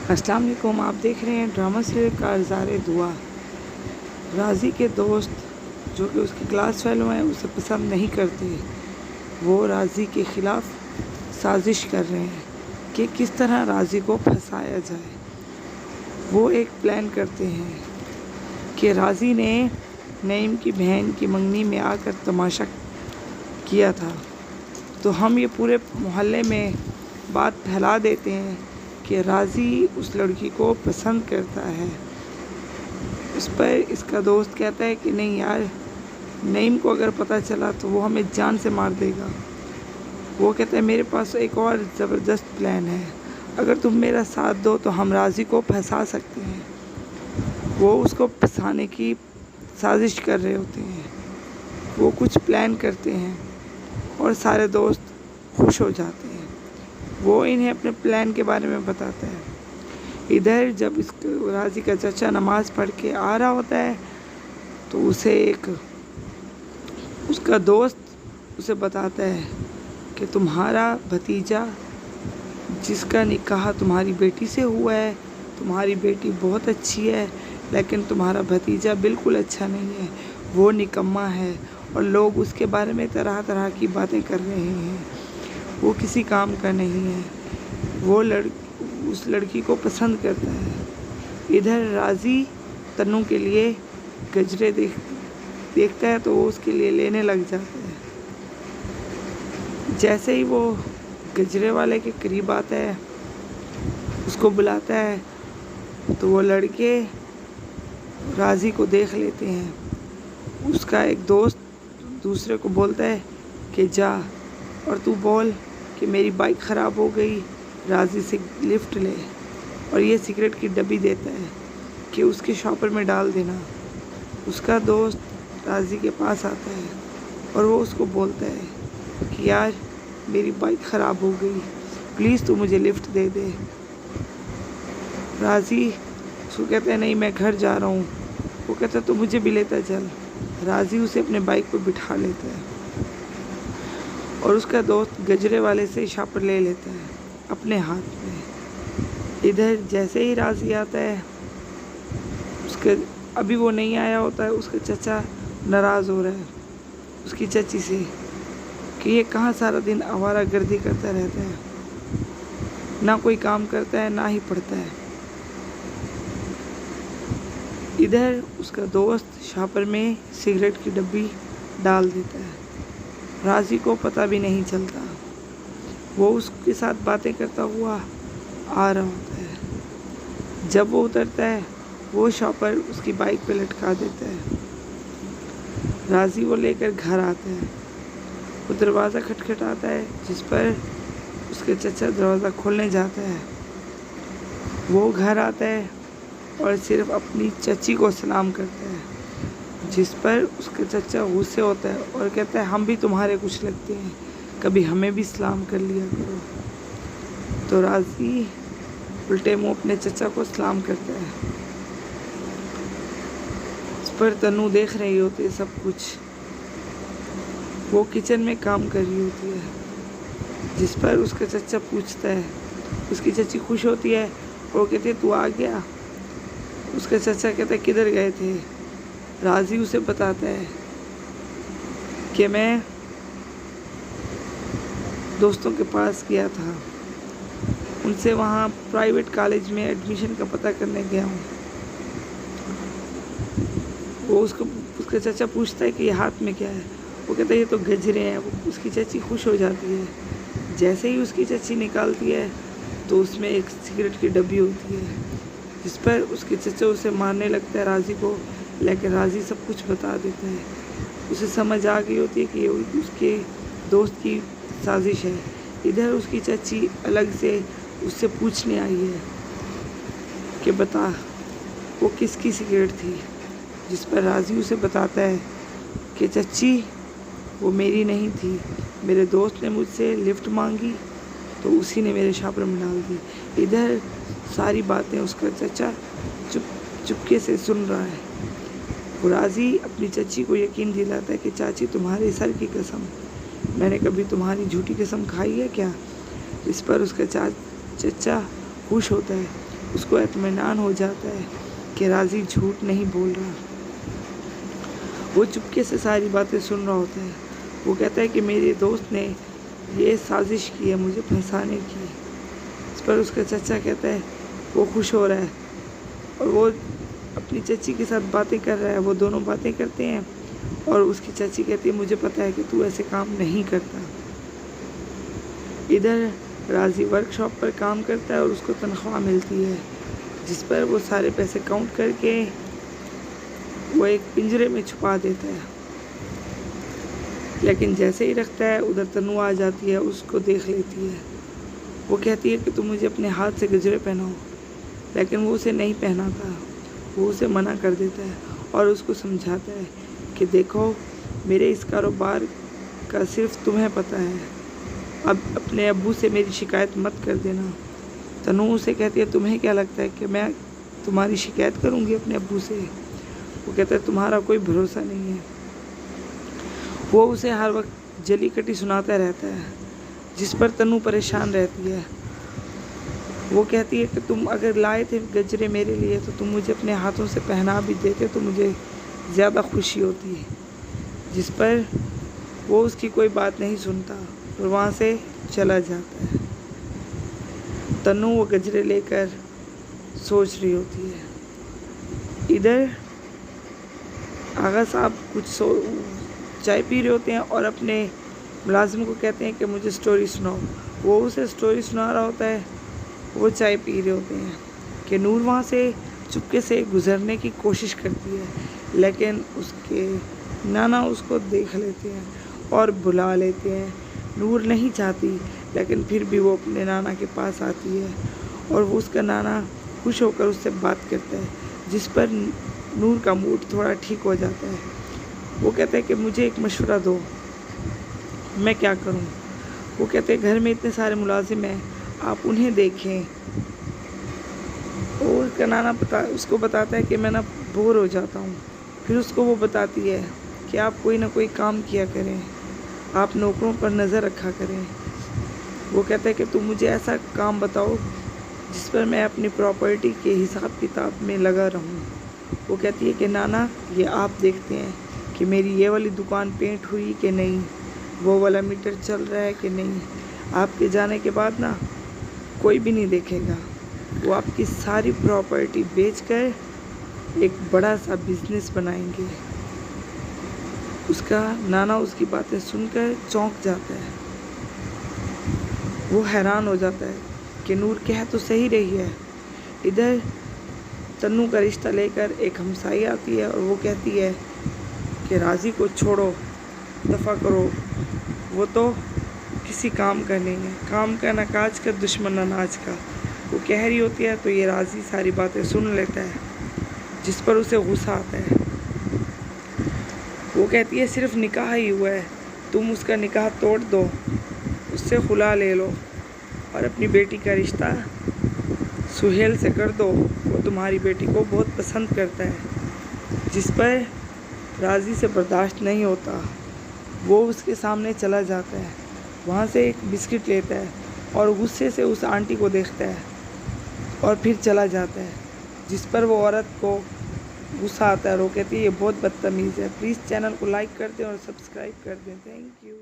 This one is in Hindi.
अस्सलाम वालेकुम। आप देख रहे हैं ड्रामा सीरियल कारज़ारे दुआ। राज़ी के दोस्त जो कि उसके क्लास फेलो हैं उसे पसंद नहीं करते। वो राज़ी के ख़िलाफ़ साजिश कर रहे हैं कि किस तरह राज़ी को फंसाया जाए। वो एक प्लान करते हैं कि राज़ी ने नईम की बहन की मंगनी में आकर तमाशा किया था, तो हम ये पूरे मोहल्ले में बात फैला देते हैं कि राज़ी उस लड़की को पसंद करता है। उस पर इसका दोस्त कहता है कि नहीं यार, नईम को अगर पता चला तो वो हमें जान से मार देगा। वो कहता है मेरे पास एक और ज़बरदस्त प्लान है, अगर तुम मेरा साथ दो तो हम राज़ी को फंसा सकते हैं। वो उसको फंसाने की साजिश कर रहे होते हैं। वो कुछ प्लान करते हैं और सारे दोस्त खुश हो जाते हैं। वो इन्हें अपने प्लान के बारे में बताता है। इधर जब इस राज़ी का चाचा नमाज़ पढ़ के आ रहा होता है तो उसका दोस्त उसे बताता है कि तुम्हारा भतीजा जिसका निकाह तुम्हारी बेटी से हुआ है, तुम्हारी बेटी बहुत अच्छी है, लेकिन तुम्हारा भतीजा बिल्कुल अच्छा नहीं है, वो निकम्मा है और लोग उसके बारे में तरह तरह की बातें कर रहे हैं। वो किसी काम का नहीं है। वो उस लड़की को पसंद करता है। इधर राज़ी तन्नू के लिए गजरे देखता है तो वो उसके लिए लेने लग जाता है। जैसे ही वो गजरे वाले के करीब आता है, उसको बुलाता है, तो वो लड़के राज़ी को देख लेते हैं। उसका एक दोस्त दूसरे को बोलता है कि जा और तू बोल कि मेरी बाइक ख़राब हो गई, राज़ी से लिफ्ट ले, और ये सिगरेट की डब्बी देता है कि उसके शॉपर में डाल देना। उसका दोस्त राज़ी के पास आता है और वो उसको बोलता है कि यार मेरी बाइक ख़राब हो गई, प्लीज़ तू मुझे लिफ्ट दे दे। राज़ी उसको कहता है नहीं मैं घर जा रहा हूँ। वो कहता है तो मुझे भी लेता चल। राज़ी उसे अपने बाइक पर बिठा लेता है और उसका दोस्त गजरे वाले से शॉपर ले लेता है अपने हाथ में। इधर जैसे ही राज़ी आता है, अभी वो नहीं आया होता है, उसका चचा नाराज़ हो रहा है उसकी चची से कि ये कहाँ सारा दिन आवारागर्दी करता रहता है, ना कोई काम करता है ना ही पढ़ता है। इधर उसका दोस्त शॉपर में सिगरेट की डब्बी डाल देता है। राज़ी को पता भी नहीं चलता। वो उसके साथ बातें करता हुआ आ रहा होता है। जब वो उतरता है, वो शॉपर उसकी बाइक पे लटका देता है। राज़ी वो लेकर घर आता है। वो दरवाज़ा खटखटाता है, जिस पर उसके चचा दरवाज़ा खोलने जाता है। वो घर आता है और सिर्फ अपनी चची को सलाम करता है, जिस पर उसका चचा गुस्से होता है और कहता है हम भी तुम्हारे कुछ लगते हैं, कभी हमें भी सलाम कर लिया करो। तो राज़ी उल्टे मुँह अपने चचा को सलाम करता है। इस पर तन्नू देख रही होती है सब कुछ। वो किचन में काम कर रही होती है, जिस पर उसका चचा पूछता है। उसकी चची खुश होती है और वो कहती है तू आ गया। उसका चचा कहता है किधर गए थे। राज़ी उसे बताता है कि मैं दोस्तों के पास गया था, उनसे वहाँ प्राइवेट कॉलेज में एडमिशन का पता करने गया हूँ। वो उसका चचा पूछता है कि ये हाथ में क्या है। वो कहता है ये तो गजरे हैं। उसकी चची खुश हो जाती है। जैसे ही उसकी चची निकालती है तो उसमें एक सिगरेट की डब्बी होती है, जिस पर उसके चचा उसे मारने लगता है राज़ी को, लेकिन राज़ी सब कुछ बता देता है। उसे समझ आ गई होती है कि ये उसके दोस्त की साजिश है। इधर उसकी चची अलग से उससे पूछने आई है कि बता वो किसकी सिगरेट थी, जिस पर राज़ी उसे बताता है कि चची वो मेरी नहीं थी, मेरे दोस्त ने मुझसे लिफ्ट मांगी तो उसी ने मेरे शॉपर में डाल दी। इधर सारी बातें उसका चचा चुपके से सुन रहा है। वो राज़ी अपनी चची को यकीन दिलाता है कि चाची तुम्हारे सर की कसम, मैंने कभी तुम्हारी झूठी कसम खाई है क्या। इस पर उसका चचा खुश होता है। उसको इत्मीनान हो जाता है कि राज़ी झूठ नहीं बोल रहा। वो चुपके से सारी बातें सुन रहा होता है। वो कहता है कि मेरे दोस्त ने ये साजिश की है मुझे फंसाने की। इस पर उसका चचा कहता है वो खुश हो रहा है और वो अपनी चची के साथ बातें कर रहा है। वो दोनों बातें करते हैं और उसकी चाची कहती है मुझे पता है कि तू ऐसे काम नहीं करता। इधर राज़ी वर्कशॉप पर काम करता है और उसको तनख्वाह मिलती है, जिस पर वो सारे पैसे काउंट करके वो एक पिंजरे में छुपा देता है। लेकिन जैसे ही रखता है उधर तन्नू आ जाती है, उसको देख लेती है। वो कहती है कि तुम मुझे अपने हाथ से गजरे पहनाओ, लेकिन वो उसे नहीं पहनाता। वो उसे मना कर देता है और उसको समझाता है कि देखो मेरे इस कारोबार का सिर्फ तुम्हें पता है, अब अपने अब्बू से मेरी शिकायत मत कर देना। तन्नू उसे कहती है तुम्हें क्या लगता है कि मैं तुम्हारी शिकायत करूँगी अपने अब्बू से? वो कहता है तुम्हारा कोई भरोसा नहीं है। वो उसे हर वक्त जली कटी सुनाता रहता है, जिस पर तन्नू परेशान रहती है। वो कहती है कि तुम अगर लाए थे गजरे मेरे लिए तो तुम मुझे अपने हाथों से पहना भी देते तो मुझे ज़्यादा खुशी होती है। जिस पर वो उसकी कोई बात नहीं सुनता और वहाँ से चला जाता है। तन्नू वो गजरे लेकर सोच रही होती है। इधर आगा साहब कुछ चाय पी रहे होते हैं और अपने मुलाजिम को कहते हैं कि मुझे स्टोरी सुनाओ। वो उसे स्टोरी सुना रहा होता है, वो चाय पी रहे होते हैं कि नूर वहाँ से चुपके से गुज़रने की कोशिश करती है, लेकिन उसके नाना उसको देख लेते हैं और बुला लेते हैं। नूर नहीं चाहती, लेकिन फिर भी वो अपने नाना के पास आती है और वो उसका नाना खुश होकर उससे बात करता है, जिस पर नूर का मूड थोड़ा ठीक हो जाता है। वो कहता है कि मुझे एक मशवरा दो, मैं क्या करूं? वो कहते हैं घर में इतने सारे मुलाजिम हैं, आप उन्हें देखें। और उसका नाना उसको बताता है कि मैं ना बोर हो जाता हूँ। फिर उसको वो बताती है कि आप कोई ना कोई काम किया करें, आप नौकरों पर नज़र रखा करें। वो कहता है कि तुम मुझे ऐसा काम बताओ जिस पर मैं अपनी प्रॉपर्टी के हिसाब किताब में लगा रहूं। वो कहती है कि नाना ये आप देखते हैं कि मेरी ये वाली दुकान पेंट हुई कि नहीं, वो वाला मीटर चल रहा है कि नहीं। आपके जाने के बाद ना कोई भी नहीं देखेगा। वो आपकी सारी प्रॉपर्टी बेचकर एक बड़ा सा बिजनेस बनाएंगे। उसका नाना उसकी बातें सुनकर चौंक जाता है। वो हैरान हो जाता है कि नूर कह तो सही रही है। इधर तन्नू का रिश्ता लेकर एक हमसाई आती है और वो कहती है कि राज़ी को छोड़ो, दफ़ा करो, वो तो किसी काम का नहीं है, काम का ना काज का, दुश्मन ना नाज का। वो कह रही होती है तो ये राज़ी सारी बातें सुन लेता है, जिस पर उसे गुस्सा आता है। वो कहती है सिर्फ निकाह ही हुआ है, तुम उसका निकाह तोड़ दो, उससे खुला ले लो और अपनी बेटी का रिश्ता सुहेल से कर दो, वो तुम्हारी बेटी को बहुत पसंद करता है। जिस पर राज़ी से बर्दाश्त नहीं होता, वो उसके सामने चला जाता है, वहाँ से एक बिस्किट लेता है और गुस्से से उस आंटी को देखता है और फिर चला जाता है। जिस पर वो औरत को गुस्सा आता है और वो कहती है ये बहुत बदतमीज़ है। प्लीज़ चैनल को लाइक कर दें और सब्सक्राइब कर दें। Thank you.